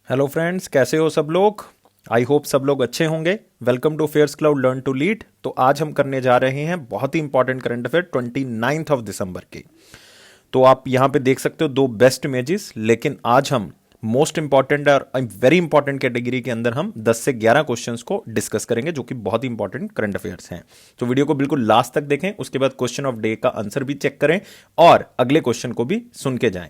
Hello friends, कैसे हो सब लोग। आई होप सब लोग अच्छे होंगे। Welcome to fairs cloud learn to lead. तो आज हम करने जा रहे हैं बहुत ही important current affair 29th of December के। तो आप यहाँ पे देख सकते हो दो बेस्ट इमेजेस, लेकिन आज हम मोस्ट इंपॉर्टेंट और वेरी इंपॉर्टेंट कैटेगरी के अंदर हम 10 से 11 क्वेश्चंस को डिस्कस करेंगे जो कि बहुत ही इंपॉर्टेंट करंट अफेयर्स हैं। तो वीडियो को बिल्कुल लास्ट तक देखें, उसके बाद क्वेश्चन ऑफ डे का आंसर भी चेक करें और अगले क्वेश्चन को भी सुन के जाएं।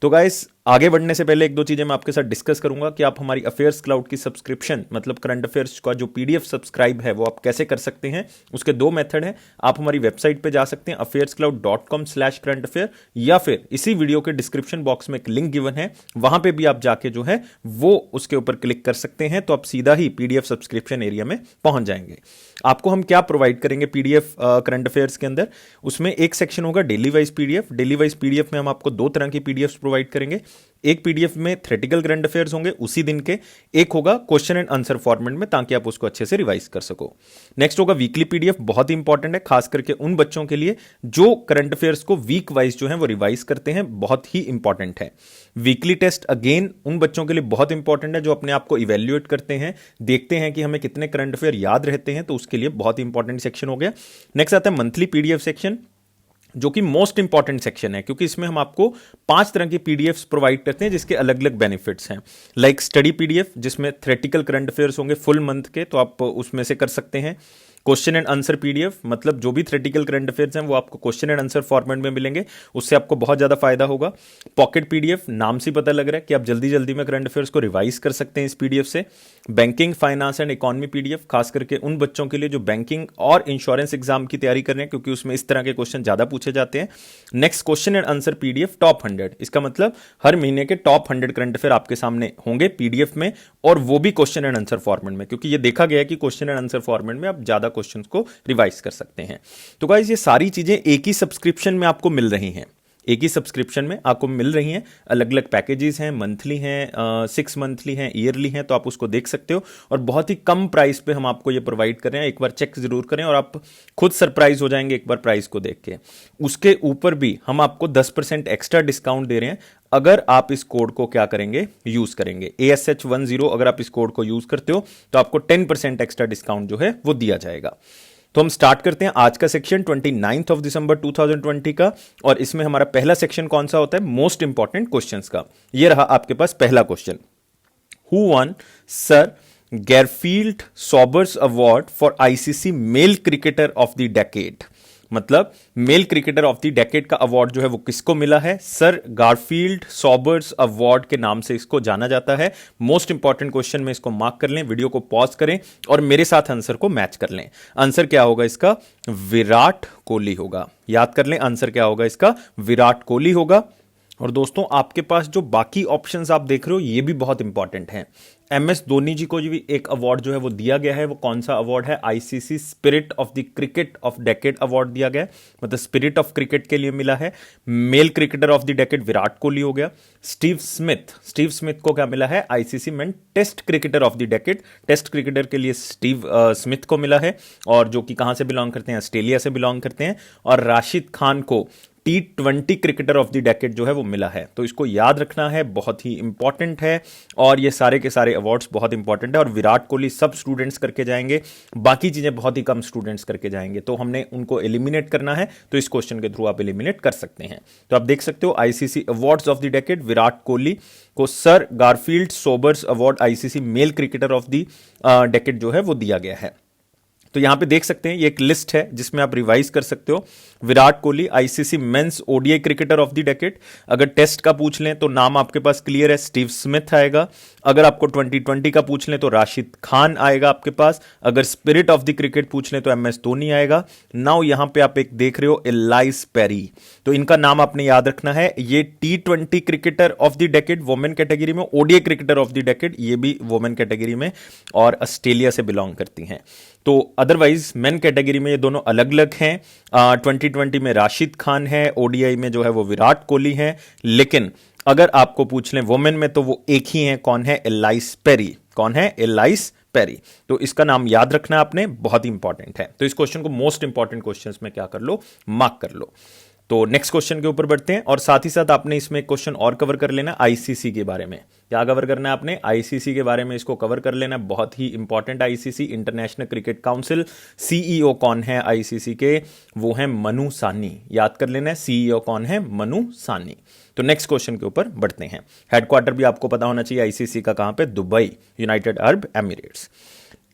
तो गाइस, आगे बढ़ने से पहले एक दो चीजें मैं आपके साथ डिस्कस करूंगा कि आप हमारी अफेयर्स क्लाउड की सब्सक्रिप्शन मतलब करंट अफेयर्स का जो पीडीएफ सब्सक्राइब है वो आप कैसे कर सकते हैं। उसके दो मेथड हैं। आप हमारी वेबसाइट पे जा सकते हैं affairscloud.com/current affair, या फिर इसी वीडियो के डिस्क्रिप्शन बॉक्स में एक लिंक गिवन है, वहां पे भी आप जाके जो है वो उसके ऊपर क्लिक कर सकते हैं। तो आप सीधा ही पीडीएफ सब्सक्रिप्शन एरिया में पहुंच जाएंगे। आपको हम क्या प्रोवाइड करेंगे पीडीएफ करंट अफेयर्स के अंदर, उसमें एक सेक्शन होगा daily wise PDF. Daily wise PDF में हम आपको दो तरह की पीडीएफ प्रोवाइड करेंगे। एक पीडीएफ में थ्योरेटिकल करंट अफेयर्स होंगे उसी दिन के, एक होगा क्वेश्चन एंड आंसर फॉर्मेट में ताकि आप उसको अच्छे से रिवाइज कर सको। नेक्स्ट होगा वीकली पीडीएफ, बहुत ही इंपॉर्टेंट है खास करके उन बच्चों के लिए जो करंट अफेयर्स को वीक वाइज जो है वो रिवाइज करते हैं, बहुत ही इंपॉर्टेंट है। वीकली टेस्ट अगेन उन बच्चों के लिए बहुत इंपॉर्टेंट है जो अपने आप को इवेल्युएट करते हैं, देखते हैं कि हमें कितने करंट अफेयर याद रहते हैं, तो उसके लिए बहुत ही इंपॉर्टेंट सेक्शन हो गया। नेक्स्ट आता है मंथली पीडीएफ सेक्शन, जो कि मोस्ट इंपॉर्टेंट सेक्शन है क्योंकि इसमें हम आपको 5 तरह की पीडीएफ्स प्रोवाइड करते हैं जिसके अलग अलग बेनिफिट्स हैं। लाइक स्टडी पीडीएफ जिसमें थ्योरेटिकल करंट अफेयर्स होंगे फुल मंथ के, तो आप उसमें से कर सकते हैं। क्वेश्चन एंड आंसर पीडीएफ, मतलब जो भी थ्योरेटिकल करंट अफेयर्स हैं वो आपको क्वेश्चन एंड आंसर फॉर्मेट में मिलेंगे, उससे आपको बहुत ज्यादा फायदा होगा। पॉकेट पीडीएफ, नाम से पता लग रहा है कि आप जल्दी जल्दी में करंट अफेयर्स को रिवाइज कर सकते हैं इस पीडीएफ से। Banking, finance and economy PDF, खास करके उन बच्चों के लिए जो बैंकिंग और इंश्योरेंस एग्जाम की तैयारी कर रहे हैं क्योंकि उसमें इस तरह के क्वेश्चन ज्यादा पूछे जाते हैं। Next question and answer PDF top 100, इसका मतलब हर महीने के टॉप 100 करंट अफेयर आपके सामने होंगे पीडीएफ में, और वो भी क्वेश्चन एंड आंसर फॉर्मेट में, क्योंकि ये देखा गया है कि क्वेश्चन एंड आंसर फॉर्मेट में आप ज्यादा क्वेश्चंस को रिवाइज कर सकते हैं। तो गाइस, ये सारी चीजें एक ही सब्सक्रिप्शन में आपको मिल रही हैं, एक ही सब्सक्रिप्शन में आपको मिल रही हैं। अलग अलग पैकेजेस हैं, मंथली हैं, 6 मंथली हैं, ईयरली हैं, तो आप उसको देख सकते हो और बहुत ही कम प्राइस पे हम आपको ये प्रोवाइड कर रहे हैं। एक बार चेक जरूर करें और आप खुद सरप्राइज हो जाएंगे एक बार प्राइस को देख के। उसके ऊपर भी हम आपको 10% एक्स्ट्रा डिस्काउंट दे रहे हैं अगर आप इस कोड को क्या करेंगे, यूज करेंगे। ASH10 अगर आप इस कोड को यूज करते हो तो आपको 10% एक्स्ट्रा डिस्काउंट जो है वो दिया जाएगा। तो हम स्टार्ट करते हैं आज का सेक्शन 29th ऑफ दिसंबर 2020 का, और इसमें हमारा पहला सेक्शन कौन सा होता है, मोस्ट इंपॉर्टेंट क्वेश्चंस का। ये रहा आपके पास पहला question. Who won sir Garfield Sobers award for ICC male cricketer of the decade, मतलब male cricketer of the decade का अवार्ड जो है वो किसको मिला है। सर गारफील्ड सॉबर्स अवार्ड के नाम से इसको जाना जाता है। मोस्ट इंपॉर्टेंट क्वेश्चन में इसको मार्क कर लें, वीडियो को पॉज करें और मेरे साथ आंसर को मैच कर लें। आंसर क्या होगा इसका, विराट कोहली होगा। याद कर लें आंसर क्या होगा इसका, विराट कोहली होगा। और दोस्तों, आपके पास जो बाकी ऑप्शंस आप देख रहे हो ये भी बहुत इंपॉर्टेंट हैं। MS धोनी जी को भी एक अवार्ड जो है वो दिया गया है। वो कौन सा अवार्ड है, ICC spirit of the cricket of decade award दिया गया है, मतलब स्पिरिट ऑफ क्रिकेट के लिए मिला है। Male cricketer of the decade Virat Kohli हो गया। स्टीव स्मिथ को क्या मिला है, ICC men test cricketer of the decade, test cricketer के लिए स्टीव स्मिथ को मिला है, और जो कि कहां से बिलोंग करते हैं, ऑस्ट्रेलिया से बिलोंग करते हैं। और राशिद खान को T20 cricketer of the decade जो है वो मिला है। तो इसको याद रखना है, बहुत ही इंपॉर्टेंट है, और ये सारे के सारे अवार्ड्स बहुत इंपॉर्टेंट है। और विराट कोहली सब स्टूडेंट्स करके जाएंगे, बाकी चीजें बहुत ही कम स्टूडेंट्स करके जाएंगे, तो हमने उनको एलिमिनेट करना है, तो इस क्वेश्चन के थ्रू आप एलिमिनेट कर सकते हैं। तो आप देख सकते हो ICC awards of the decade, Virat Kohli को sir Garfield Sobers award ICC male cricketer of the decade जो है वो दिया गया है। तो यहां पे देख सकते हैं ये एक लिस्ट है जिसमें आप रिवाइज कर सकते हो। Virat Kohli ICC men's ODI cricketer of the decade. अगर टेस्ट का पूछ लें तो नाम आपके पास क्लियर है, स्टीव स्मिथ आएगा। अगर आपको 2020 का पूछ लें तो राशिद खान आएगा आपके पास। अगर स्पिरिट ऑफ द क्रिकेट पूछ लें तो MS धोनी आएगा। नाउ यहां पे आप एक देख रहे हो एलाइस पेरी, तो इनका नाम आपने याद रखना है। ये T20 cricketer of the decade women category में, ODI cricketer of the decade ये भी वुमेन कैटेगरी में, और ऑस्ट्रेलिया से बिलोंग करती हैं। तो अदरवाइज मेन कैटेगरी में ये दोनों अलग अलग हैं। 2020 में राशिद खान है, ओडीआई में जो है वो विराट कोहली है। लेकिन अगर आपको पूछ लें वुमेन में तो वो एक ही है, कौन है, एलाइस पेरी। कौन है, एलाइस पेरी। तो इसका नाम याद रखना आपने, बहुत ही इंपॉर्टेंट है। तो इस क्वेश्चन को मोस्ट इंपॉर्टेंट क्वेश्चंस में क्या कर लो, मार्क कर लो। तो नेक्स्ट क्वेश्चन के ऊपर बढ़ते हैं, और साथ ही साथ आपने इसमें एक क्वेश्चन और कवर कर लेना आईसीसी के बारे में। क्या कवर करना है आपने? आईसीसी के बारे में इसको कवर कर लेना, बहुत ही important. ICC international cricket council, CEO कौन है आईसीसी के? वो है मनु सानी, याद कर लेना है, सीईओ कौन है? मनु सानी। तो नेक्स्ट क्वेश्चन के ऊपर बढ़ते हैं। हेडक्वार्टर भी आपको पता होना चाहिए आईसीसी का कहां पे? Dubai, United Arab Emirates.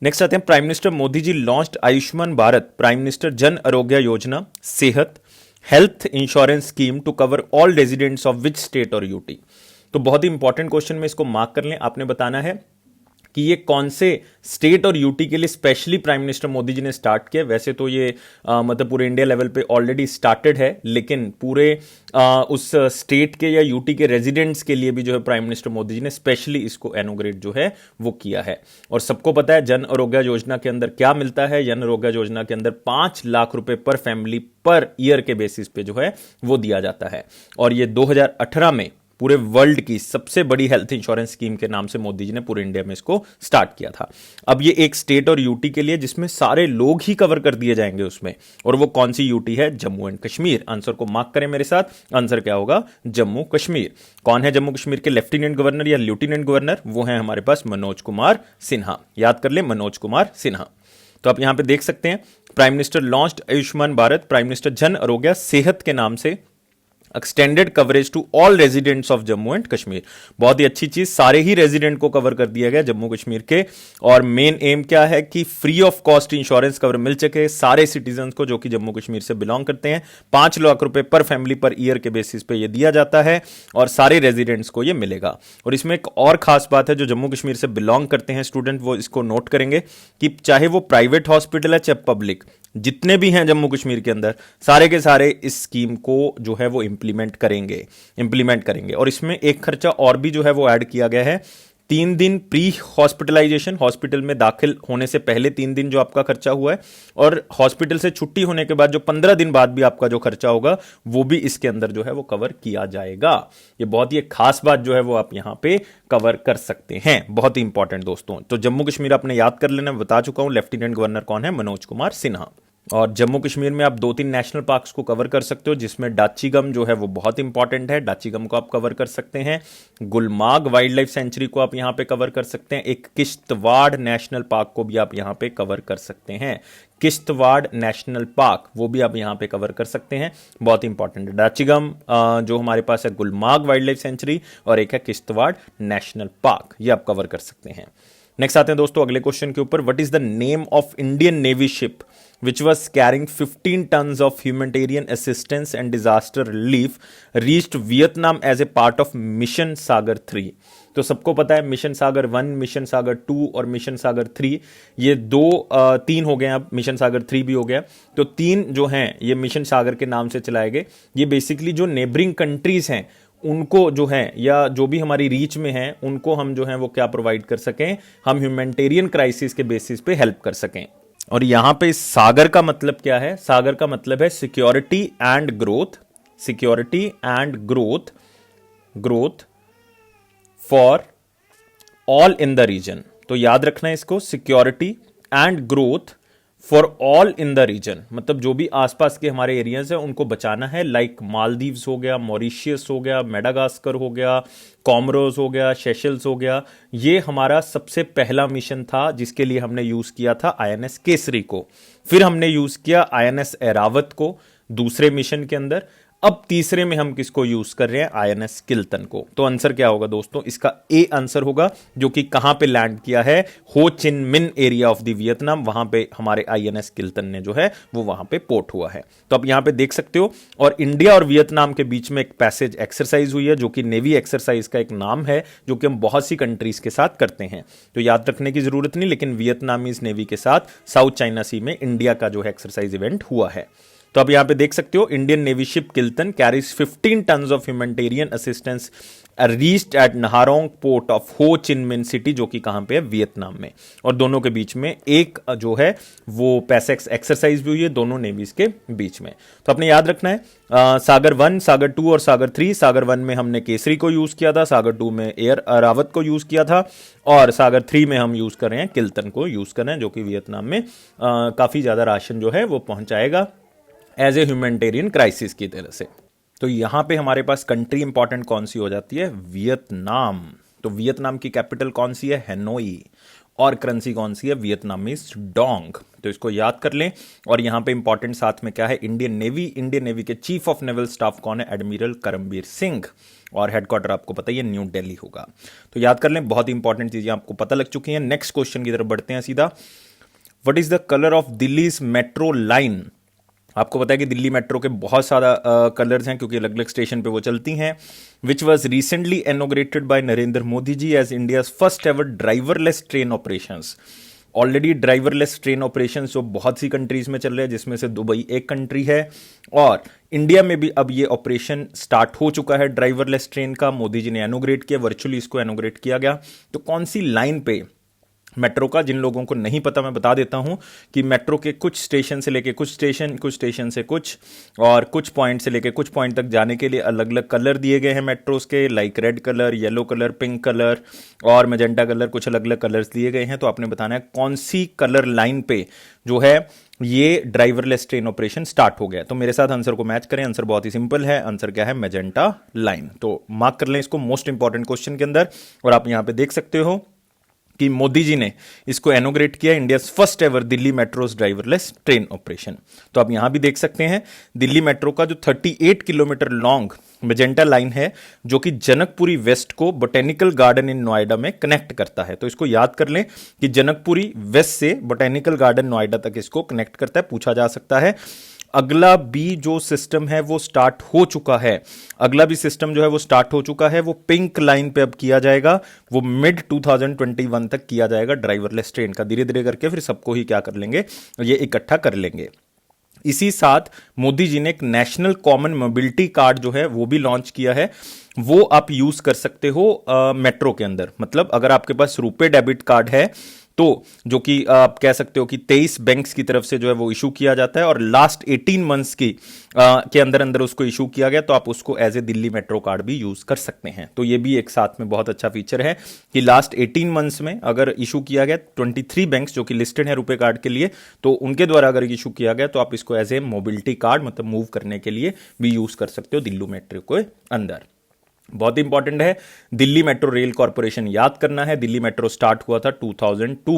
Next आते हैं, prime minister Modi ji launched Ayushman Bharat prime minister Jan Arogya Yojana Sehat health insurance scheme to cover all residents of which state और यूटी। तो बहुत ही इंपॉर्टेंट क्वेश्चन में इसको मार्क कर लें, आपने बताना है कि ये कौन से स्टेट और यूटी के लिए स्पेशली प्राइम मिनिस्टर मोदी जी ने स्टार्ट किया। वैसे तो ये मतलब पूरे इंडिया लेवल पे ऑलरेडी स्टार्टेड है, लेकिन पूरे उस स्टेट के या यूटी के रेजिडेंट्स के लिए भी जो है प्राइम मिनिस्टर मोदी जी ने स्पेशली इसको इनॉग्रेट जो है वो किया है। और सबको पता है जन आरोग्य योजना के अंदर क्या मिलता है। जन आरोग्य योजना के अंदर 5 लाख रुपए पर फैमिली पर ईयर के बेसिस पे जो है वो दिया जाता है। और ये 2018 में पूरे वर्ल्ड की सबसे बड़ी हेल्थ इंश्योरेंस स्कीम के नाम से मोदी जी ने पूरे इंडिया में इसको स्टार्ट किया था। अब ये एक स्टेट और यूटी के लिए जिसमें सारे लोग ही कवर कर दिए जाएंगे उसमें, और वो कौन सी यूटी है? जम्मू एंड कश्मीर। आंसर को मार्क करें मेरे साथ, आंसर क्या होगा? जम्मू कश्मीर। कौन है जम्मू कश्मीर के लेफ्टिनेंट गवर्नर या लेफ्टिनेंट गवर्नर? वो है हमारे पास मनोज कुमार सिन्हा, याद कर ले, मनोज कुमार सिन्हा। तो आप यहां पे देख सकते हैं, prime minister launched Ayushman Bharat prime minister Jan Arogya Sehat के नाम से extended coverage to all residents of Jammu and Kashmir. बहुत ही अच्छी चीज, सारे ही रेजिडेंट को कवर कर दिया गया जम्मू कश्मीर के। और मेन एम क्या है कि free of cost insurance cover मिल सके सारे सिटीजन को जो कि जम्मू कश्मीर से बिलोंग करते हैं। 5 लाख रुपए पर फैमिली पर ईयर के बेसिस पे ये दिया जाता है और सारे रेजिडेंट्स को ये मिलेगा। और इसमें एक और खास बात है, जो जम्मू कश्मीर से बिलोंग करते हैं स्टूडेंट वो इसको नोट करेंगे कि चाहे वो प्राइवेट हॉस्पिटल है चाहे पब्लिक, जितने भी हैं जम्मू कश्मीर के अंदर सारे के सारे इस स्कीम को जो है वो इंप्लीमेंट करेंगे। और इसमें एक खर्चा और भी जो है वो ऐड किया गया है, 3 दिन प्री हॉस्पिटलाइजेशन, हॉस्पिटल में दाखिल होने से पहले 3 दिन जो आपका खर्चा हुआ है, और हॉस्पिटल से छुट्टी होने के बाद जो 15 दिन बाद भी आपका जो खर्चा होगा वो भी इसके अंदर जो है वो कवर किया जाएगा। ये बहुत ही खास बात जो है वो आप यहां पे कवर कर सकते हैं, बहुत ही इंपॉर्टेंट दोस्तों। तो जम्मू कश्मीर आपने याद कर लेना, बता चुका हूं, लेफ्टिनेंट गवर्नर कौन है? मनोज कुमार सिन्हा। और जम्मू कश्मीर में आप 2-3 नेशनल पार्क्स को कवर कर सकते हो, जिसमें डाचीगम जो है वो बहुत इंपॉर्टेंट है, डाचीगम को आप कवर कर सकते हैं। गुलमार्ग वाइल्ड लाइफ सेंचुरी को आप यहां पे कवर कर सकते हैं। एक किश्तवाड़ नेशनल पार्क को भी आप यहां पे कवर कर सकते हैं, किश्तवाड़ नेशनल पार्क, वो भी आप यहां पे कवर कर सकते हैं, बहुत इंपॉर्टेंट है। डाचीगम जो हमारे पास है, गुलमार्ग वाइल्ड लाइफ सेंचुरी, और एक है किश्तवाड़ नेशनल पार्क, ये आप कवर कर सकते हैं। नेक्स्ट आते हैं दोस्तों अगले क्वेश्चन के ऊपर। What is the name of Indian navy ship which was carrying 15 tons of humanitarian assistance and disaster relief reached Vietnam as a part of mission Sagar 3। तो सबको पता है मिशन सागर 1, मिशन सागर 2 और मिशन सागर 3, ये 3 हो गए, अब मिशन सागर 3 भी हो गया। तो 3 जो हैं ये मिशन सागर के नाम से चलाए गए। ये बेसिकली जो नेबरिंग कंट्रीज हैं उनको जो है, या जो भी हमारी रीच में है, उनको हम जो है वो क्या प्रोवाइड कर सकें, हम ह्यूमैनिटेरियन क्राइसिस के बेसिस पे हेल्प कर सकें। और यहां पे सागर का मतलब क्या है? सागर का मतलब है security and growth, security and growth for all in the region. तो याद रखना है इसको, security and growth for all in the region, मतलब जो भी आसपास के हमारे एरियाज है उनको बचाना है। लाइक मालदीव्स हो गया, मॉरिशियस हो गया, मेडागास्कर हो गया, कॉमरोस हो गया, सेशल्स हो गया। ये हमारा सबसे पहला मिशन था जिसके लिए हमने यूज किया था आईएनएस केसरी को, फिर हमने यूज किया आईएनएस ऐरावत को दूसरे मिशन के अंदर, अब तीसरे में हम किसको यूज कर रहे हैं? आईएनएस किल्तन को। तो आंसर क्या होगा दोस्तों? इसका ए आंसर होगा, जो कि कहां पे लैंड किया है? हो चिन मिन एरिया ऑफ द वियतनाम, वहां पे हमारे आईएनएस किल्तन ने जो है वो वहां पे पोर्ट हुआ है। तो आप यहां पे देख सकते हो। और इंडिया और वियतनाम के बीच में एक पैसेज एक्सरसाइज हुई है, जो कि नेवी एक्सरसाइज का एक नाम है, जो कि हम बहुत सी कंट्रीज के साथ करते हैं। तो याद रखने की जरूरत नहीं, लेकिन वियतनामीज नेवी के साथ साउथ चाइना सी में इंडिया का जो है एक्सरसाइज इवेंट हुआ है। तो आप यहां पे देख सकते हो, Indian navy ship Kiltan carries 15 tons of humanitarian assistance reached at Nha Rong port of Ho Chi Minh City, जो कि कहां पे है? वियतनाम में। और दोनों के बीच में एक जो है वो पैसेक्स एक्सरसाइज भी हुई है दोनों नेवीज के बीच में। तो आपने याद रखना है, सागर 1, सागर 2 और सागर 3। सागर 1 में हमने केसरी को यूज किया था, सागर 2 में एयर रावत को यूज किया था, और सागर 3 में हम यूज कर रहे हैं किल्तन को यूज कर रहे हैं, जो कि वियतनाम में काफी ज्यादा राशन जो है वो पहुंचाएगा। एज ए ह्यूमैनिटेरियन क्राइसिस की तरह से। तो यहां पे हमारे पास कंट्री इंपॉर्टेंट कौन सी हो जाती है? वियतनाम। तो वियतनाम की कैपिटल कौन सी है? हैनोई। और करेंसी कौन सी है? Vietnamese Dong. तो इसको याद कर लें। और यहां पे इंपॉर्टेंट साथ में क्या है? Indian navy. इंडियन नेवी के चीफ ऑफ नेवल स्टाफ कौन है? एडमिरल करमबीर सिंह। और हेडक्वार्टर आपको पता ही है न्यू दिल्ली होगा। तो याद कर लें, बहुत इंपॉर्टेंट चीजें आपको पता लग चुकी हैं। नेक्स्ट क्वेश्चन की तरफ बढ़ते हैं सीधा। What is the colour of Delhi's metro line? आपको पता है कि दिल्ली मेट्रो के बहुत सारा कलर्स हैं क्योंकि अलग अलग स्टेशन पे वो चलती हैं। Which was recently inaugurated by Narendra Modi ji as India first ever driverless train operations. Already driverless train operation जो बहुत सी कंट्रीज में चल रहे हैं, जिसमें से दुबई एक कंट्री है, और इंडिया में भी अब ये ऑपरेशन स्टार्ट हो चुका है ड्राइवरलेस ट्रेन का। मोदी जी ने इनॉग्रेट किया, वर्चुअली इसको इनॉग्रेट किया गया। तो कौन सी लाइन पे मेट्रो का, जिन लोगों को नहीं पता मैं बता देता हूं कि मेट्रो के कुछ स्टेशन से लेके कुछ स्टेशन से कुछ, और कुछ पॉइंट से लेके कुछ पॉइंट तक जाने के लिए अलग अलग कलर दिए गए हैं मेट्रोस के, like red colour, yellow colour, pink colour और मैजेंटा कलर, कुछ अलग अलग कलर्स दिए गए हैं। तो आपने बताना है कौन सी कलर लाइन पे जो है ये ड्राइवरलेस ट्रेन ऑपरेशन स्टार्ट हो गया। तो मेरे साथ आंसर को मैच करें। आंसर बहुत ही सिंपल है, आंसर क्या है? Magenta line. तो मार्क कर लें इसको मोस्ट इंपॉर्टेंट क्वेश्चन के अंदर। और आप यहां पे देख सकते हो कि मोदी जी ने इसको इनॉग्रेट किया, India first ever Delhi metros driverless train operation. तो आप यहां भी देख सकते हैं दिल्ली मेट्रो का जो 38 किलोमीटर लॉन्ग मैजेंटा लाइन है, जो कि जनकपुरी वेस्ट को बोटेनिकल गार्डन इन नोएडा में कनेक्ट करता है। तो इसको याद कर लें कि जनकपुरी वेस्ट से बोटेनिकल गार्डन नोएडा तक इसको कनेक्ट करता है। पूछा जा सकता है अगला भी जो सिस्टम है वो स्टार्ट हो चुका है, अगला भी सिस्टम जो है वो स्टार्ट हो चुका है, वो पिंक लाइन पे अब किया जाएगा, वो मिड 2021 तक किया जाएगा ड्राइवरलेस ट्रेन का। धीरे धीरे करके फिर सबको ही क्या कर लेंगे, ये इकट्ठा कर लेंगे। इसी साथ मोदी जी ने एक नेशनल कॉमन मोबिलिटी कार्ड जो है वो भी लॉन्च किया है, वो आप यूज कर सकते हो मेट्रो के अंदर। मतलब अगर आपके पास रुपे डेबिट कार्ड है तो जो कि आप कह सकते हो कि 23 बैंक्स की तरफ से जो है वो इशू किया जाता है, और लास्ट 18 मंथ्स की के अंदर अंदर उसको इशू किया गया, तो आप उसको as a Delhi metro card भी यूज कर सकते हैं। तो ये भी एक साथ में बहुत अच्छा फीचर है कि लास्ट 18 मंथ्स में अगर इशू किया गया 23 बैंक्स जो कि लिस्टेड है रुपए कार्ड के लिए, तो उनके द्वारा अगर इशू किया गया तो आप इसको एज ए मोबिलिटी कार्ड मतलब मूव करने के लिए भी यूज कर सकते हो दिल्ली मेट्रो के अंदर। बहुत इंपॉर्टेंट है, दिल्ली मेट्रो रेल कॉर्पोरेशन याद करना है। दिल्ली मेट्रो स्टार्ट हुआ था 2002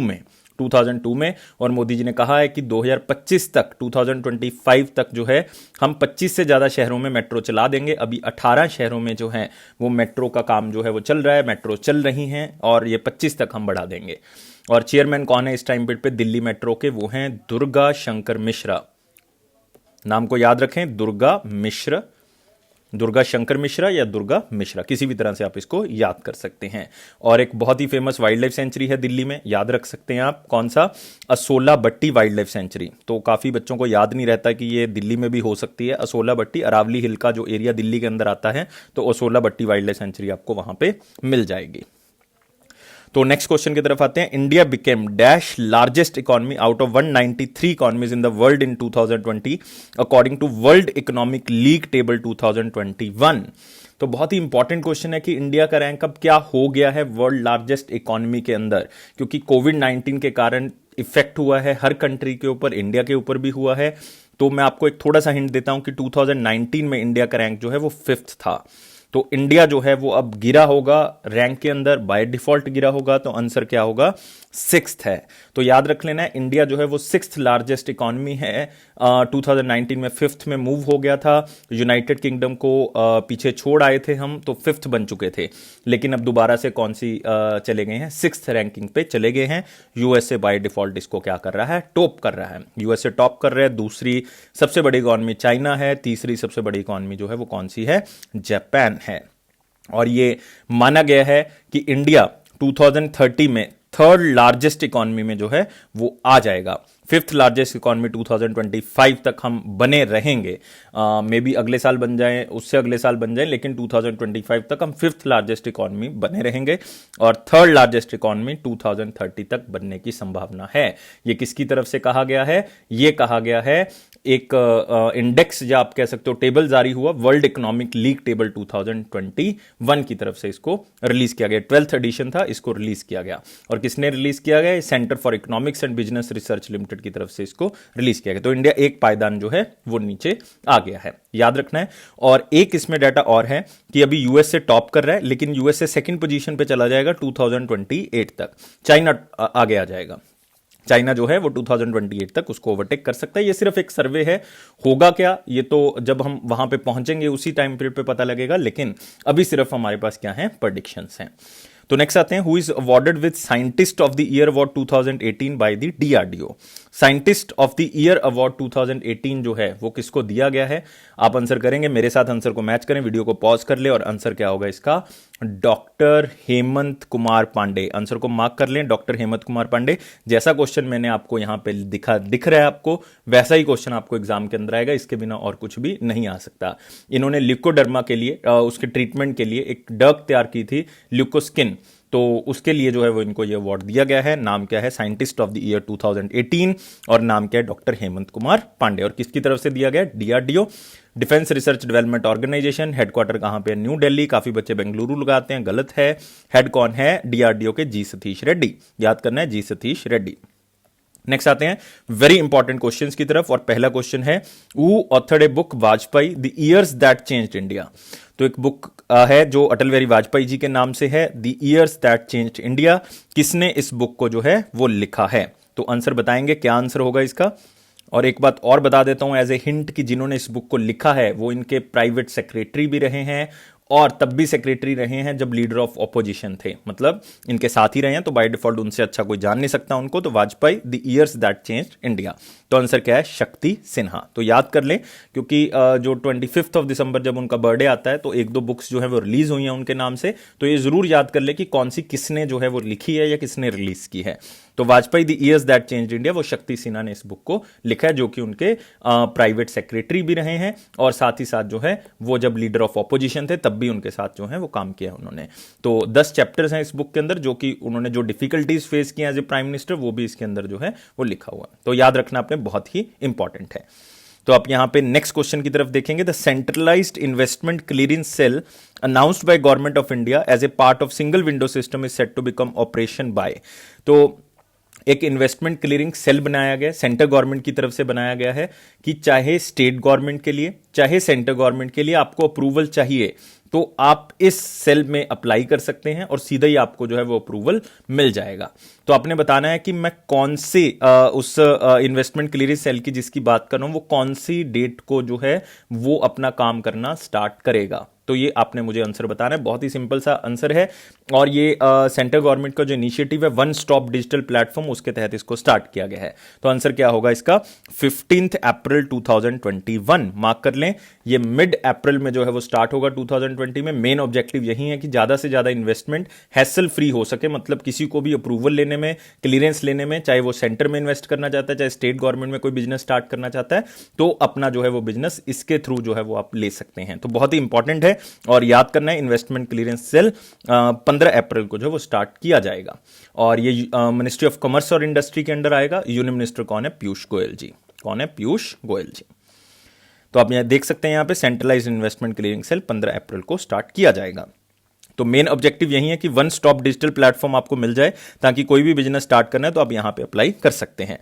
में, और मोदी जी ने कहा है कि 2025 तक 2025 तक जो है हम 25 से ज्यादा शहरों में मेट्रो चला देंगे। अभी 18 शहरों में जो है वो मेट्रो का काम जो है वो चल रहा है, मेट्रो चल रही हैं, और ये 25 तक हम बढ़ा देंगे। और चेयरमैन कौन है इस टाइम पीरियड पे दिल्ली मेट्रो के? वो हैं दुर्गा शंकर मिश्रा। नाम को याद रखें, दुर्गा शंकर मिश्रा या दुर्गा मिश्रा, किसी भी तरह से आप इसको याद कर सकते हैं। और एक बहुत ही फेमस वाइल्ड लाइफ सेंचुरी है दिल्ली में, याद रख सकते हैं आप, कौन सा? असोला बट्टी वाइल्ड लाइफ सेंचुरी। तो काफी बच्चों को याद नहीं रहता कि ये दिल्ली में भी हो सकती है। असोला बट्टी अरावली हिल का जो एरिया दिल्ली के अंदर आता है, तो असोला बट्टी वाइल्ड लाइफ सेंचुरी आपको वहां पे मिल जाएगी। तो नेक्स्ट क्वेश्चन की तरफ आते हैं। India became dash largest economy out of 193 economies in the world in 2020 according to world economic league table 2021। तो बहुत ही इंपॉर्टेंट क्वेश्चन है कि इंडिया का रैंक अब क्या हो गया है वर्ल्ड लार्जेस्ट इकोनॉमी के अंदर, क्योंकि कोविड-19 के कारण इफेक्ट हुआ है हर कंट्री के ऊपर, इंडिया के ऊपर भी हुआ है। तो मैं आपको एक थोड़ा सा हिंट देता हूं कि 2019 में इंडिया का रैंक जो है वो 5th था। तो इंडिया जो है वो अब गिरा होगा रैंक के अंदर, बाय डिफॉल्ट गिरा होगा, तो आंसर क्या होगा? 6th है। तो याद रख लेना है, इंडिया जो है वो 6th लार्जेस्ट इकोनॉमी है। 2019 में 5th में मूव हो गया था। यूनाइटेड किंगडम को पीछे छोड़ आए थे हम, तो 5th बन चुके थे, लेकिन अब दोबारा से कौन सी चले गए हैं? 6th रैंकिंग पे चले गए हैं। यूएसए बाय डिफॉल्ट इसको क्या कर रहा है? टॉप कर रहा है। यूएसए टॉप कर रहा है। दूसरी सबसे बड़ी इकोनॉमी चाइना है, तीसरी सबसे बड़ी इकोनॉमी जो है वो कौन सी है? जापान है। और ये माना गया है कि इंडिया 2030 में 3rd लार्जेस्ट इकोनॉमी में जो है वो आ जाएगा। 5th लार्जेस्ट इकोनॉमी 2025 तक हम बने रहेंगे। मे बी अगले साल बन जाए, उससे अगले साल बन जाए, लेकिन 2025 तक हम 5th लार्जेस्ट इकोनॉमी बने रहेंगे, और 3rd लार्जेस्ट इकोनॉमी 2030 तक बनने की संभावना है। ये किसकी तरफ से कहा गया है? ये कहा गया है एक इंडेक्स, या आप कह सकते हो टेबल जारी हुआ, वर्ल्ड इकोनॉमिक लीग टेबल 2021 की तरफ से इसको रिलीज किया गया। 12th एडिशन था, इसको रिलीज किया गया। और किसने रिलीज किया गया? Centre for economics and business research limited limited की तरफ से इसको रिलीज किया गया। तो इंडिया एक पायदान जो है वो नीचे आ गया है, याद रखना है। और एक इसमें डाटा और है कि अभी यूएस से टॉप कर रहा है, लेकिन यूएस से सेकंड पोजीशन पे चला जाएगा 2028 तक, चाइना आगे आ जाएगा। चाइना जो है वो 2028 तक उसको ओवरटेक कर सकता है। ये सिर्फ एक सर्वे है, होगा क्या ये तो जब हम वहां पे पहुंचेंगे उसी टाइम पीरियड पे पता लगेगा, लेकिन अभी सिर्फ हमारे पास क्या है, प्रेडिक्शंस हैं। तो नेक्स्ट आते हैं, who is awarded with scientist of the year award 2018 by the DRDO. Scientist of the year award 2018 जो है वो किसको दिया गया है, आप आंसर करेंगे, मेरे साथ आंसर को मैच करें, वीडियो को पॉज कर ले, और आंसर क्या होगा इसका, डॉक्टर हेमंत कुमार पांडे। आंसर को मार्क कर लें, डॉक्टर हेमंत कुमार पांडे। जैसा क्वेश्चन मैंने आपको यहां पे दिख रहा है आपको, वैसा ही क्वेश्चन आपको एग्जाम के अंदर आएगा, इसके बिना और कुछ भी नहीं आ सकता। इन्होंने ल्यूकोडर्मा के लिए उसके ट्रीटमेंट के लिए एक ड्रग तैयार की थी, ल्यूकोस्किन, तो उसके लिए जो है वो इनको ये अवार्ड दिया गया है। नाम क्या है, साइंटिस्ट ऑफ द ईयर 2018, और नाम क्या है, डॉक्टर हेमंत कुमार पांडे। और किसकी तरफ से दिया गया, DRDO, defence research development organisation. Headquarter कहां पे है, न्यू दिल्ली। काफी बच्चे बेंगलुरु लगाते हैं, गलत है। हेड कौन है, डीआरडीओ के जी सतीश रेड्डी, याद करना है, जी सतीश रेड्डी। नेक्स्ट आते हैं वेरी इंपॉर्टेंट क्वेश्चंस की तरफ, और पहला क्वेश्चन है, who authored a book Vajpayee the years that changed India. तो एक बुक है जो अटल बिहारी वाजपेयी जी के नाम से है, the years that changed India. किसने इस बुक को जो है वो लिखा है, तो आंसर बताएंगे, क्या आंसर होगा इसका। और एक बात और बता देता हूं एज ए हिंट कि जिन्होंने इस बुक को लिखा है वो इनके प्राइवेट सेक्रेटरी भी रहे हैं, और तब भी सेक्रेटरी रहे हैं जब लीडर ऑफ ऑपोजिशन थे, मतलब इनके साथ ही रहे हैं, तो बाय डिफॉल्ट उनसे अच्छा कोई जान नहीं सकता उनको। तो Vajpayee the years that changed India, तो आंसर क्या है, शक्ति सिन्हा। तो याद कर लें, क्योंकि जो 25 ऑफ दिसंबर जब उनका बर्थडे आता है तो एक दो बुक्स जो है वो रिलीज हुई हैं उनके नाम से, तो ये जरूर याद कर ले कि कौन सी किसने जो है वो लिखी है या किसने रिलीज की है। तो Vajpayee the years that changed India, वो शक्ति सिन्हा ने इस बुक को लिखा है, जो कि उनके प्राइवेट सेक्रेटरी भी रहे हैं, और साथ ही साथ जो है वो जब लीडर ऑफ ऑपोजिशन थे तब भी उनके साथ जो है वो काम किया उन्होंने। तो 10 चैप्टर्स हैं इस बुक के अंदर, जो कि उन्होंने जो डिफिकल्टीज फेस की एज ए प्राइम मिनिस्टर वो भी इसके अंदर जो है वो लिखा हुआ है। तो याद रखना आपने, बहुत ही इंपॉर्टेंट है। तो आप यहां पे नेक्स्ट क्वेश्चन की तरफ देखेंगे, the centralised investment clearance cell announced by government of India as a part of single window system is set to become operation by. तो एक इन्वेस्टमेंट क्लियरिंग सेल बनाया गया, सेंटर गवर्नमेंट की तरफ से बनाया गया है, कि चाहे स्टेट गवर्नमेंट के लिए चाहे सेंटर गवर्नमेंट के लिए आपको अप्रूवल चाहिए तो आप इस सेल में अप्लाई कर सकते हैं और सीधा ही आपको जो है वो अप्रूवल मिल जाएगा। तो आपने बताना है कि मैं कौन से उस इन्वेस्टमेंट क्लियरेंस सेल की जिसकी बात कर रहा हूं वो कौन सी डेट को जो है वो अपना काम करना स्टार्ट करेगा। तो ये आपने मुझे आंसर बताना है, बहुत ही सिंपल सा आंसर है। और ये सेंट्रल गवर्नमेंट का जो इनिशिएटिव है वन स्टॉप डिजिटल प्लेटफॉर्म, उसके तहत इसको स्टार्ट किया गया है। तो आंसर क्या होगा इसका, 15 अप्रैल 2021। मार्क कर लें, ये मिड अप्रैल में जो है वो स्टार्ट होगा 2020 में। मेन ऑब्जेक्टिव यही है कि ज्यादा से ज्यादा इन्वेस्टमेंट हैसल फ्री हो सके, मतलब किसी को भी अप्रूवल लेने में, क्लियरेंस लेने में, चाहे वो सेंटर में इन्वेस्ट करना चाहता है चाहे स्टेट गवर्नमेंट में कोई बिजनेस स्टार्ट करना चाहता है, तो अपना जो है वो बिजनेस इसके थ्रू जो है वो आप ले सकते हैं। तो बहुत ही इंपॉर्टेंट है और याद करना है, इन्वेस्टमेंट क्लियरेंस सेल 15 अप्रैल को जो है वो स्टार्ट किया जाएगा। और ये मिनिस्ट्री ऑफ कॉमर्स और इंडस्ट्री के अंडर आएगा। यूनियन मिनिस्टर कौन है, पीयूष गोयल जी। कौन है, पीयूष गोयल जी। तो आप यहां देख सकते हैं, यहां पे सेंट्रलाइज्ड इन्वेस्टमेंट क्लियरिंग सेल 15 अप्रैल को स्टार्ट किया जाएगा। तो मेन ऑब्जेक्टिव यही है कि वन स्टॉप डिजिटल प्लेटफॉर्म आपको मिल जाए, ताकि कोई भी बिजनेस स्टार्ट करना है तो आप यहां पे अप्लाई कर सकते हैं।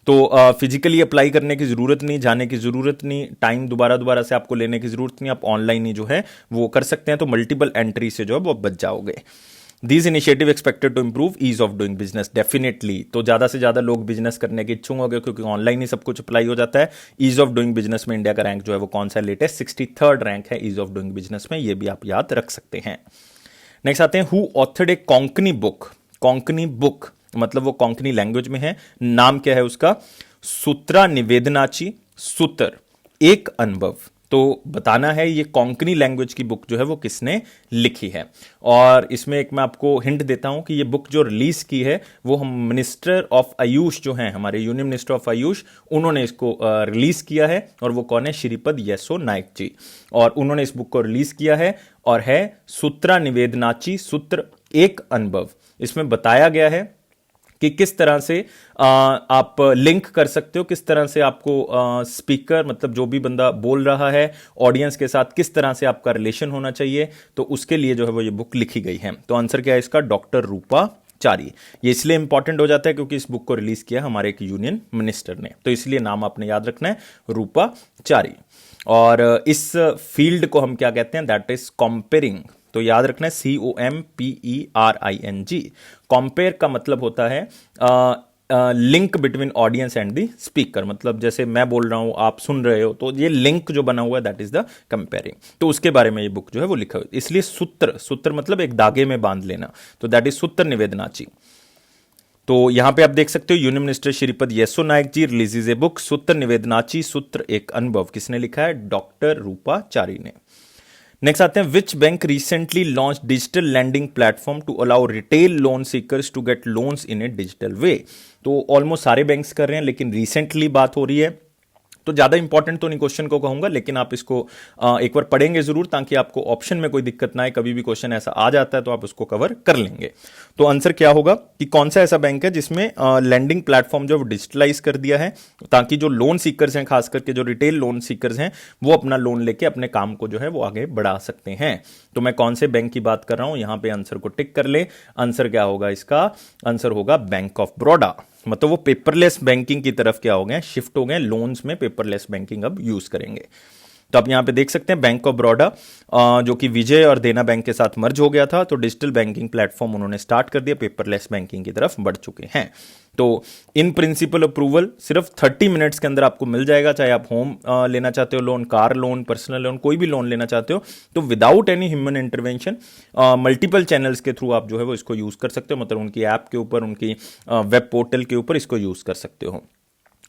तो फिजिकली अप्लाई करने की जरूरत नहीं, जाने की जरूरत नहीं, टाइम दोबारा से आपको लेने की जरूरत नहीं, आप ऑनलाइन ही जो है वो कर सकते हैं। तो मल्टीपल एंट्री से जो है वो बच जाओगे। These initiative expected to improve ease of doing business, definitely। तो ज्यादा से ज्यादा लोग बिजनेस करने के इच्छुक हो गए, क्योंकि ऑनलाइन ही सब कुछ अप्लाई हो जाता है। ईज ऑफ डूइंग बिजनेस में इंडिया का रैंक जो है वो कौन सा, लेटेस्ट 63rd रैंक है ईज ऑफ डूइंग बिजनेस में, ये भी आप याद रख सकते हैं। नेक्स्ट आते हैं, who authored A Konkani book. Konkani book मतलब वो कोंकणी लैंग्वेज में है, नाम क्या है उसका, सूत्रा निवेदनाची सूत्र एक अनुभव। तो बताना है ये कोंकणी लैंग्वेज की बुक जो है वो किसने लिखी है। और इसमें एक मैं आपको हिंट देता हूं कि ये बुक जो रिलीज की है वो हम मिनिस्टर ऑफ आयुष जो हैं, हमारे यूनियन मिनिस्टर ऑफ आयुष, उन्होंने इसको रिलीज किया है। और वो कौन है, श्रीपद येसो नायक जी। और उन्होंने इस बुक को रिलीज किया है और है सूत्रा निवेदनाची सूत्र एक अनुभव। इसमें बताया गया है कि किस तरह से आप लिंक कर सकते हो, किस तरह से आपको स्पीकर मतलब जो भी बंदा बोल रहा है ऑडियंस के साथ किस तरह से आपका रिलेशन होना चाहिए। तो उसके लिए जो है वो ये बुक लिखी गई है। तो आंसर क्या है इसका, डॉक्टर रूपा चारी। ये इसलिए इंपॉर्टेंट हो जाता है क्योंकि इस बुक को रिलीज किया हमारे एक यूनियन मिनिस्टर ने, तो इसलिए नाम आपने याद रखना है, रूपा चारी। और इस फील्ड को हम क्या कहते हैं, दैट इज कॉम्पेयरिंग। तो याद रखना है COMPERING। कॉम्पेयर का मतलब होता है link between audience and the speaker, मतलब जैसे मैं बोल रहा हूं आप सुन रहे हो, तो ये लिंक जो बना हुआ है दैट इज द कंपेयरिंग। तो उसके बारे में ये बुक जो है वो लिखा हुआ है। इसलिए सूत्र, सूत्र मतलब एक धागे में बांध लेना, तो दैट इज सूत्र निवेदनाची। तो यहां पे आप देख सकते हो union minister Shripad Yesso Naik ji releases a book Sutra Nivedanachi, सूत्र एक अनुभव। किसने लिखा है, डॉक्टर रूपा चारी ने। नेक्स्ट आते हैं, which bank recently launch digital lending platform to allow retail loan seekers to get loans in a digital way. तो ऑलमोस्ट सारे बैंक्स कर रहे हैं, लेकिन रिसेंटली बात हो रही है, तो ज्यादा इंपॉर्टेंट तो नहीं क्वेश्चन को कहूंगा, लेकिन आप इसको एक बार पढ़ेंगे जरूर, ताकि आपको ऑप्शन में कोई दिक्कत ना आए, कभी भी क्वेश्चन ऐसा आ जाता है तो आप उसको कवर कर लेंगे। तो आंसर क्या होगा कि कौन सा ऐसा बैंक है जिसमें लैंडिंग प्लेटफॉर्म जो डिजिटलाइज कर दिया है, ताकि जो लोन सीकर्स हैं, खास करके जो रिटेल लोन सीकर्स हैं, वो अपना लोन लेके अपने काम को जो है वो आगे बढ़ा सकते हैं। तो मैं कौन से बैंक की बात कर रहा हूं, यहां पे आंसर को टिक कर ले। आंसर क्या होगा इसका, आंसर होगा बैंक ऑफ बड़ौदा। मतलब वो पेपरलेस बैंकिंग की तरफ क्या हो गए, शिफ्ट हो गए, लोन्स में पेपरलेस बैंकिंग अब यूज करेंगे। तो आप यहां पे देख सकते हैं बैंक ऑफ बड़ौदा जो कि विजय और देना बैंक के साथ मर्ज हो गया था, तो डिजिटल बैंकिंग प्लेटफॉर्म उन्होंने स्टार्ट कर दिया, पेपरलेस बैंकिंग की तरफ बढ़ चुके हैं। तो इन प्रिंसिपल अप्रूवल सिर्फ 30 मिनट्स के अंदर आपको मिल जाएगा, चाहे आप होम लेना चाहते हो loan, car loan, personal loan, कोई भी लोन लेना चाहते हो, तो without any human intervention multiple channels के थ्रू आप जो है वो इसको यूज कर सकते हो, मतलब उनकी ऐप के ऊपर, उनकी वेब पोर्टल के ऊपर इसको यूज कर सकते हो।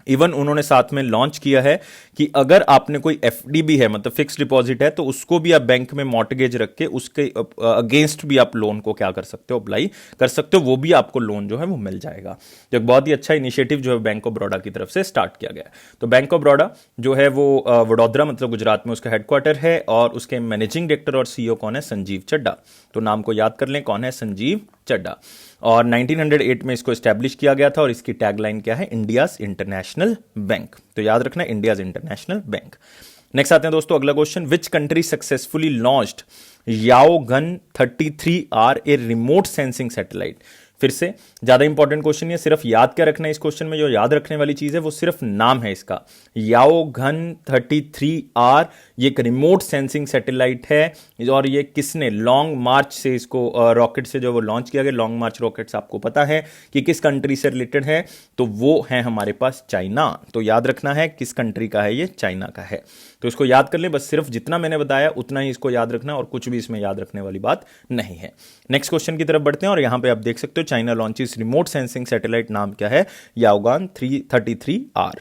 इवन उन्होंने साथ में लॉन्च किया है कि अगर आपने कोई एफडी भी है, मतलब फिक्स डिपॉजिट है, तो उसको भी आप बैंक में मॉर्टगेज रख के उसके अगेंस्ट भी आप लोन को क्या कर सकते हो, अप्लाई कर सकते हो, वो भी आपको लोन जो है वो मिल जाएगा। तो एक बहुत ही अच्छा इनिशिएटिव जो है बैंक ऑफ बड़ौदा की तरफ से स्टार्ट किया गया है। तो बैंक ऑफ बड़ौदा जो है वो वडोदरा मतलब गुजरात में उसका हेडक्वार्टर है, और उसके मैनेजिंग डायरेक्टर और सीईओ कौन है, संजीव चड्ढा। तो नाम को याद कर लें, कौन है, संजीव चड्ढा। और 1908 में इसको एस्टैब्लिश किया गया था, और इसकी टैगलाइन क्या है, इंडियाज इंटरनेशनल बैंक। तो याद रखना, इंडियाज इंटरनेशनल बैंक। नेक्स्ट आते हैं दोस्तों अगला question, which country successfully launched Yaogan 33R a remote sensing satellite. फिर से ज्यादा इंपॉर्टेंट क्वेश्चन है, सिर्फ याद क्या रखना है इस क्वेश्चन में, जो याद रखने वाली चीज है वो सिर्फ नाम है इसका, याओगन 33R। ये एक रिमोट सेंसिंग सैटेलाइट है, और ये किसने लॉन्ग मार्च से इसको रॉकेट से जो वो लॉन्च किया गया, लॉन्ग मार्च रॉकेट्स आपको पता है कि किस कंट्री से रिलेटेड है, तो वो है हमारे पास चाइना। तो याद रखना है किस कंट्री का है, ये चाइना का है। तो इसको याद कर ले, बस सिर्फ जितना मैंने बताया उतना ही इसको याद रखना, और कुछ भी इसमें याद रखने वाली बात नहीं है। नेक्स्ट क्वेश्चन की तरफ बढ़ते हैं, और यहां पे आप देख सकते हो China launches remote sensing satellite, नाम क्या है, याओगन 33R।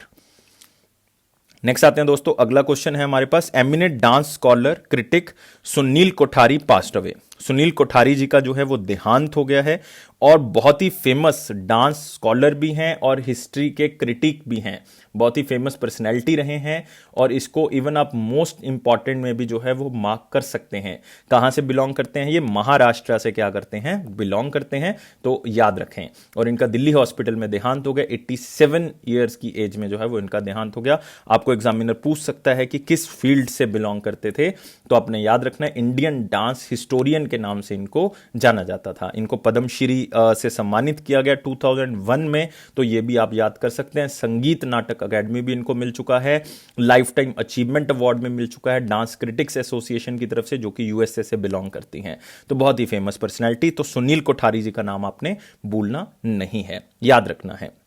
नेक्स्ट आते हैं दोस्तों अगला क्वेश्चन है हमारे पास, eminent dance scholar critic Sunil Kothari passed away. Sunil Kothari ji का जो है वो देहांत हो गया है, और बहुत ही फेमस डांस स्कॉलर भी हैं और हिस्ट्री के क्रिटिक भी हैं, बहुत ही फेमस पर्सनैलिटी रहे हैं, और इसको इवन आप मोस्ट इंपॉर्टेंट में भी जो है वो मार्क कर सकते हैं। कहां से बिलोंग करते हैं, ये महाराष्ट्र से क्या करते हैं, बिलोंग करते हैं, तो याद रखें। और इनका दिल्ली हॉस्पिटल में देहांत हो गया, 87 ईयर्स की एज में जो है वो इनका देहांत हो गया। आपको एग्जामिनर पूछ सकता है कि किस फील्ड से बिलोंग करते थे, तो आपने याद रखना है इंडियन डांस हिस्टोरियन के नाम से इनको जाना जाता था। इनको पद्मश्री से सम्मानित किया गया 2001 में, तो ये भी आप याद कर सकते हैं। संगीत नाटक अकेडमी भी इनको मिल चुका है, लाइफ टाइम अचीवमेंट अवार्ड में मिल चुका है डांस क्रिटिक्स एसोसिएशन की तरफ से, जो कि यूएसए से बिलोंग करती हैं। तो बहुत ही फेमस पर्सनैलिटी। तो सुनील कोठारी जी का नाम आपने भूलना नहीं है, याद रखना है।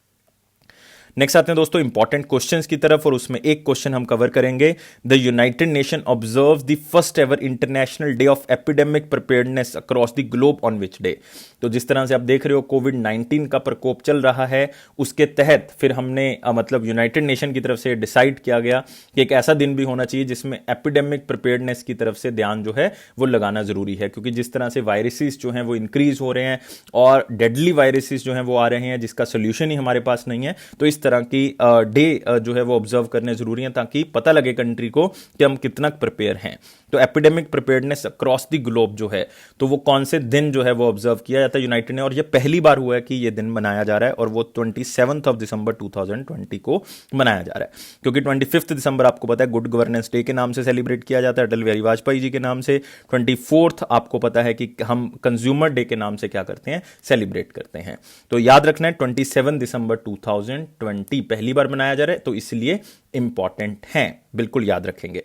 नेक्स्ट आते हैं दोस्तों इंपॉर्टेंट क्वेश्चंस की तरफ, और उसमें एक क्वेश्चन हम कवर करेंगे, the United nation observe the first ever international day of epidemic preparedness across the globe on which day. तो जिस तरह से आप देख रहे हो कोविड-19 का प्रकोप चल रहा है, उसके तहत फिर हमने मतलब यूनाइटेड नेशन की तरफ से डिसाइड किया गया कि एक ऐसा दिन भी होना चाहिए जिसमें एपिडेमिक प्रिपेयर्डनेस की तरफ से ध्यान जो है वो लगाना जरूरी है, क्योंकि जिस तरह से वायरसेस जो हैं वो इंक्रीज हो रहे हैं और डेडली वायरसेस जो हैं वो आ रहे हैं, जिसका सोल्यूशन ही हमारे पास नहीं है। तो इस तरह की डे जो है वो ऑब्जर्व करने जरूरी है, ताकि पता लगे कंट्री को कि हम कितना प्रिपेयर हैं। तो epidemic preparedness across the globe जो है, तो वो कौन से दिन जो है वो ऑब्जर्व किया जाता है यूनाइटेड ने, और ये पहली बार हुआ है कि ये दिन मनाया जा रहा है, और वो 27 दिसंबर 2020 को मनाया जा रहा है। क्योंकि 25 दिसंबर आपको पता है गुड गवर्नेंस डे के नाम से सेलिब्रेट किया जाता है, अटल बिहारी वाजपेयी जी के नाम से। 24 आपको पता है कि हम कंज्यूमर डे के नाम से क्या करते हैं, सेलिब्रेट करते हैं। तो याद रखना है 27 दिसंबर 2020 पहली बार मनाया जा रहा है, तो इसलिए इंपॉर्टेंट है, बिल्कुल याद रखेंगे।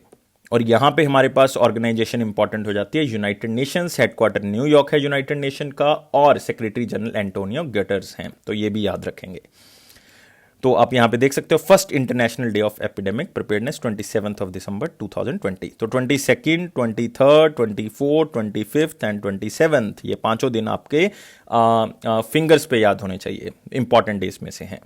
और यहां पे हमारे पास ऑर्गेनाइजेशन इंपॉर्टेंट हो जाती है यूनाइटेड नेशंस, हेडक्वार्टर न्यूयॉर्क है यूनाइटेड नेशन का, और सेक्रेटरी जनरल एंटोनियो गुटेरेस हैं, तो ये भी याद रखेंगे। तो आप यहां पे देख सकते हो first international day of epidemic preparedness 27 दिसंबर 2020। तो 22, 23, 24, 25 एंड 27 ये पांचों दिन आपके फिंगर्स पे याद होने चाहिए, इंपॉर्टेंट डेज में से हैं।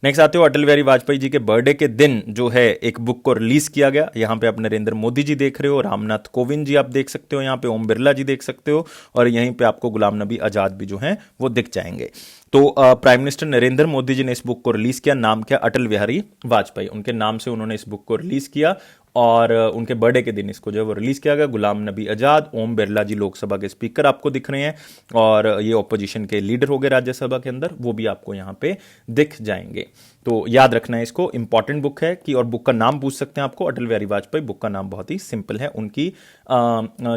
नेक्स्ट आते हो अटल बिहारी वाजपेयी जी के बर्थडे के दिन जो है एक बुक को रिलीज किया गया। यहाँ पे आप नरेंद्र मोदी जी देख रहे हो, रामनाथ कोविंद जी आप देख सकते हो, यहाँ पे ओम बिरला जी देख सकते हो, और यहीं पे आपको गुलाम नबी आजाद भी जो हैं वो दिख जाएंगे। तो प्राइम मिनिस्टर नरेंद्र मोदी जी ने इस बुक को रिलीज किया, नाम क्या, अटल बिहारी वाजपेयी, उनके नाम से उन्होंने इस बुक को रिलीज किया, और उनके बर्थडे के दिन इसको जो है वो रिलीज किया गया। गुलाम नबी आजाद, ओम बिरला जी लोकसभा के स्पीकर आपको दिख रहे हैं, और ये ऑपोजिशन के लीडर हो गए राज्यसभा के अंदर, वो भी आपको यहाँ पे दिख जाएंगे। तो याद रखना है इसको, इंपॉर्टेंट बुक है कि, और बुक का नाम पूछ सकते हैं आपको, अटल बिहारी वाजपेयी, बुक का नाम बहुत ही सिंपल है। उनकी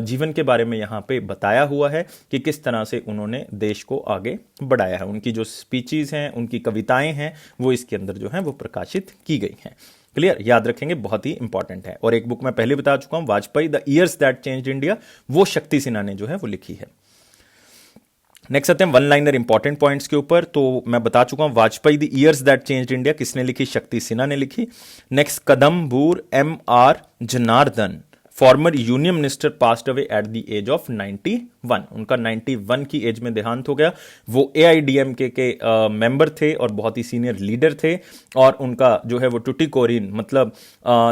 जीवन के बारे में यहाँ पे बताया हुआ है कि किस तरह से उन्होंने देश को आगे बढ़ाया है। उनकी जो स्पीचेस हैं, उनकी कविताएं हैं, वो इसके अंदर जो है वो प्रकाशित की गई हैं। क्लियर, याद रखेंगे, बहुत ही इंपॉर्टेंट है। और एक बुक मैं पहले बता चुका हूं, Vajpayee the years that changed India, वो शक्ति सिन्हा ने जो है वो लिखी है। नेक्स्ट आते हैं वन लाइनर इंपॉर्टेंट पॉइंट्स के ऊपर। तो मैं बता चुका हूं Vajpayee the years that changed India किसने लिखी, शक्ति सिन्हा ने लिखी। Next Kadambur M.R. Janardhan, former union minister, passed away at the age of 91, उनका 91 की एज में देहांत हो गया। वो AIDMK के मेंबर थे और बहुत ही सीनियर लीडर थे, और उनका जो है वो टुटीकोरिन मतलब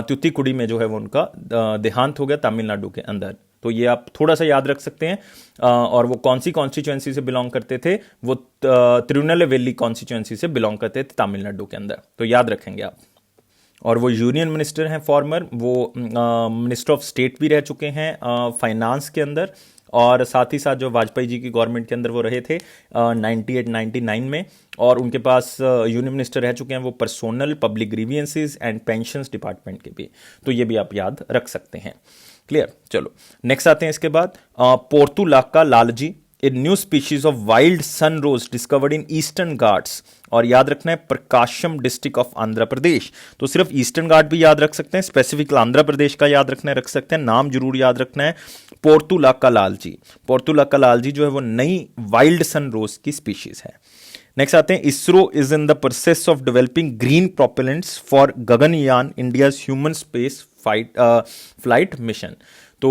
तुतिकुड़ी में जो है वो उनका देहांत हो गया तमिलनाडु के अंदर। तो ये आप थोड़ा सा याद रख सकते हैं। और वो कौन सी कॉन्स्टिट्यूएंसी से बिलोंग करते थे, वो तिरुनेलवेली कॉन्स्टिट्यूएंसी से बिलोंग करते थे तमिलनाडु के अंदर, तो याद रखेंगे आप। और वो यूनियन मिनिस्टर हैं फॉर्मर, वो मिनिस्टर ऑफ स्टेट भी रह चुके हैं फाइनेंस के अंदर, और साथ ही साथ जो वाजपेयी जी की गवर्नमेंट के अंदर वो रहे थे 98-99 में, और उनके पास यूनियन मिनिस्टर रह चुके हैं वो personnel, public grievances and pensions department के भी, तो ये भी आप याद रख सकते हैं। क्लियर, चलो नेक्स्ट आते हैं इसके बाद Portulaca laljii, a new species of wild sun rose discovered in eastern Ghats, और याद रखना है प्रकाशम डिस्ट्रिक्ट ऑफ आंध्र प्रदेश। तो सिर्फ ईस्टर्न घाट भी याद रख सकते हैं, स्पेसिफिक आंध्र प्रदेश का याद रखना है, रख सकते हैं, नाम जरूर याद रखना है, पोर्तुलाका लालजी। पोर्तुलाका लालजी जो है वो नई वाइल्ड सन रोज की स्पीशीज है। नेक्स्ट आते हैं ISRO is in the process of developing green propellants for Gaganyaan, India's human space flight mission. तो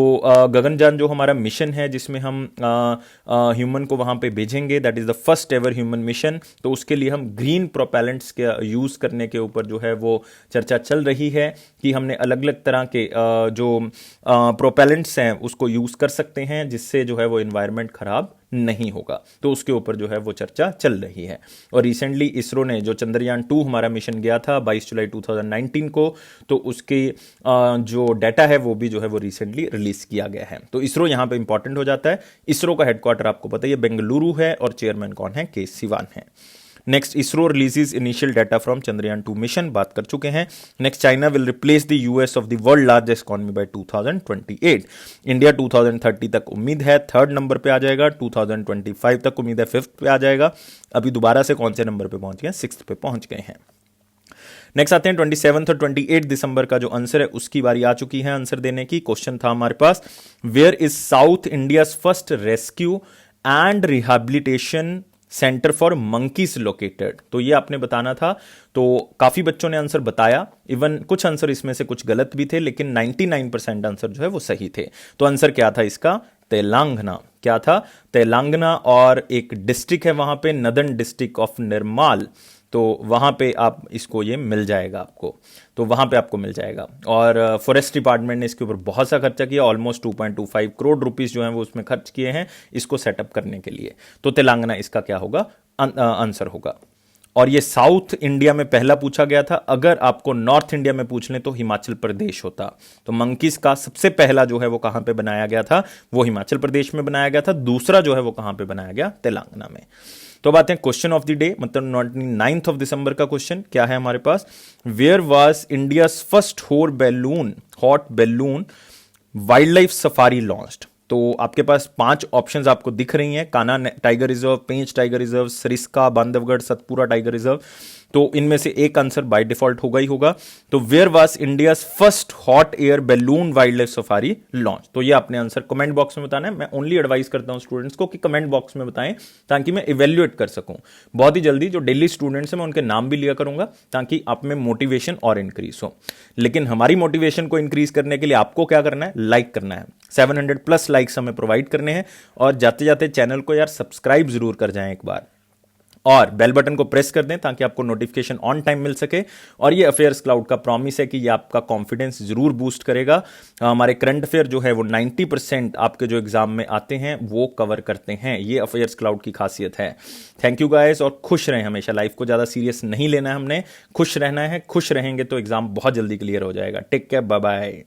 गगनयान जो हमारा मिशन है जिसमें हम ह्यूमन को वहाँ पे भेजेंगे, that is the first ever human mission. तो उसके लिए हम ग्रीन प्रोपेलेंट्स के यूज़ करने के ऊपर जो है वो चर्चा चल रही है कि हमने अलग अलग तरह के जो प्रोपेलेंट्स हैं उसको यूज़ कर सकते हैं जिससे जो है वो इन्वायरमेंट ख़राब नहीं होगा। तो उसके ऊपर जो है वो चर्चा चल रही है। और रिसेंटली इसरो ने जो चंद्रयान 2 हमारा मिशन गया था 22 जुलाई 2019 को, तो उसके जो डाटा है वो भी जो है वो रिसेंटली रिलीज किया गया है। तो इसरो यहाँ पे इंपॉर्टेंट हो जाता है। इसरो का हेडक्वार्टर आपको पता है बेंगलुरु है और चेयरमैन कौन है, के सिवान है। Next, ISRO releases initial data from Chandrayaan 2 mission, बात कर चुके हैं। Next, China will replace the US of the world largest economy bye 2028। India 2030 तक उम्मीद है 3rd नंबर पे आ जाएगा, 2025 तक उम्मीद है 5th पे आ जाएगा। अभी दोबारा से कौन से नंबर पे पहुंच गए, 6th पे पहुंच गए हैं। नेक्स्ट आते हैं 27 और 28 दिसंबर का जो आंसर है उसकी बारी आ चुकी है आंसर देने की। क्वेश्चन था हमारे पास, where is South India's first rescue and rehabilitation centre for monkeys located. तो ये आपने बताना था। तो काफी बच्चों ने आंसर बताया, इवन कुछ आंसर इसमें से कुछ गलत भी थे, लेकिन 99% आंसर जो है वो सही थे। तो आंसर क्या था इसका, तेलंगाना। क्या था, तेलंगाना। और एक डिस्ट्रिक्ट है वहां पे, नदर्न डिस्ट्रिक्ट ऑफ निर्माल, तो वहां पे आप इसको ये मिल जाएगा आपको, तो वहां पे आपको मिल जाएगा। और फॉरेस्ट डिपार्टमेंट ने इसके ऊपर बहुत सा खर्चा किया, ऑलमोस्ट 2.25 करोड़ रुपीस जो है वो उसमें खर्च किए हैं इसको सेटअप करने के लिए। तो तेलंगाना इसका क्या होगा, आंसर होगा। और ये साउथ इंडिया में पहला पूछा गया था। अगर आपको नॉर्थ इंडिया में पूछ लें तो हिमाचल प्रदेश होता। तो मंकीज का सबसे पहला जो है वो कहां पे बनाया गया था, वो हिमाचल प्रदेश में बनाया गया था। दूसरा जो है वो कहां पे बनाया गया, तेलंगाना में। तो बात है क्वेश्चन ऑफ द डे, मतलब 29th ऑफ दिसंबर का क्वेश्चन क्या है हमारे पास, where was India first hot balloon wildlife safari launched. तो आपके पास 5 ऑप्शंस आपको दिख रही हैं, Kanha tiger reserve, Pench tiger reserve, Sariska, Bandhavgarh, Satpura tiger reserve. तो इनमें से एक आंसर बाय डिफॉल्ट होगा ही होगा। तो where was India first hot air balloon wildlife safari launch. तो ये आपने आंसर कमेंट बॉक्स में बताना है। मैं ओनली एडवाइस करता हूं स्टूडेंट्स को कि कमेंट बॉक्स में बताएं, ताकि मैं इवेल्युएट कर सकूं। बहुत ही जल्दी जो डेली स्टूडेंट्स हैं मैं उनके नाम भी लिया करूंगा, ताकि आप में मोटिवेशन और इंक्रीज हो। लेकिन हमारी मोटिवेशन को इंक्रीज करने के लिए आपको क्या करना है, लाइक करना है। 700+ लाइक्स हमें प्रोवाइड करने हैं। और जाते जाते चैनल को यार सब्सक्राइब जरूर कर जाएं एक बार, और बेल बटन को प्रेस कर दें ताकि आपको नोटिफिकेशन ऑन टाइम मिल सके। और ये अफेयर्स क्लाउड का प्रॉमिस है कि ये आपका कॉन्फिडेंस जरूर बूस्ट करेगा। हमारे करंट अफेयर जो है वो 90% आपके जो एग्जाम में आते हैं वो कवर करते हैं। ये अफेयर्स क्लाउड की खासियत है। थैंक यू गाइस, और खुश रहें हमेशा। लाइफ को ज्यादा सीरियस नहीं लेना है हमने, खुश रहना है। खुश रहेंगे तो एग्जाम बहुत जल्दी क्लियर हो जाएगा। Take care, bye bye.